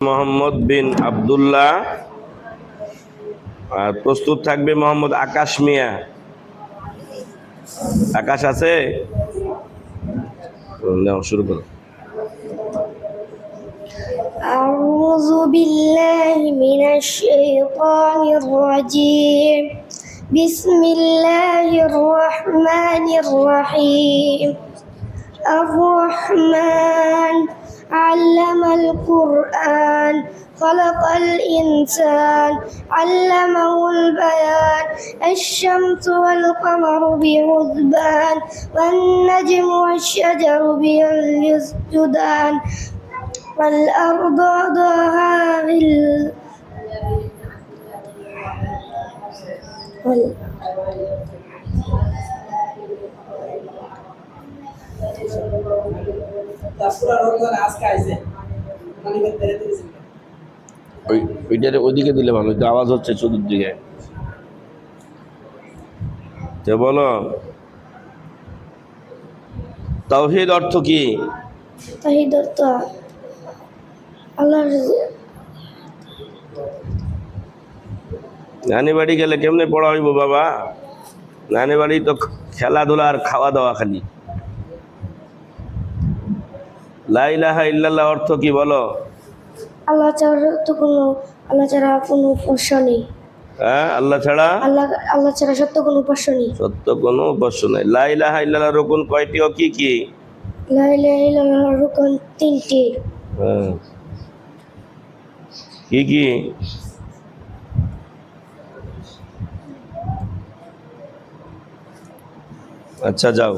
মোহাম্মদ বিন আব্দুল্লাহ আর প্রস্তুত থাকবে মোহাম্মদ আকাশ মিয়া। আকাশ আছে? নাও শুরু করো। أعوذ بالله من الشيطان الرجيم بسم الله الرحمن الرحيم الرحمن علم القرآن خلق الإنسان علمه البيان الشمس والقمر بحسبان والنجم والشجر بيسجدان والأرض وضعها ওইটারে ওইদিকে দিলে ভালো, আওয়াজ হচ্ছে চতুর্দিকে। তো বলো, তাওহীদ অর্থ কি? তাওহীদ অর্থ আল্লাহর নানি বাড়ি গেলে কেমনে পড়া হইব বাবা? নানি বাড়ি তো খেলাধুলা আর খাওয়া দাওয়া খালি। লা ইলাহা ইল্লাল্লাহ অর্থ কি বলো? আল্লাহ ছাড়া কোনো উপাস্য নেই। হ্যাঁ, আল্লাহ ছাড়া আল্লাহ ছাড়া সত্য কোনো উপাস্য নেই। সত্য কোনো উপাস্য নাই। লা ইলাহা ইল্লাল্লাহ রুকুন কয়টি ও কি কি? লা ইলাহা ইল্লাল্লাহর রুকন 3টি। হ্যাঁ, কি কি? আচ্ছা যাও।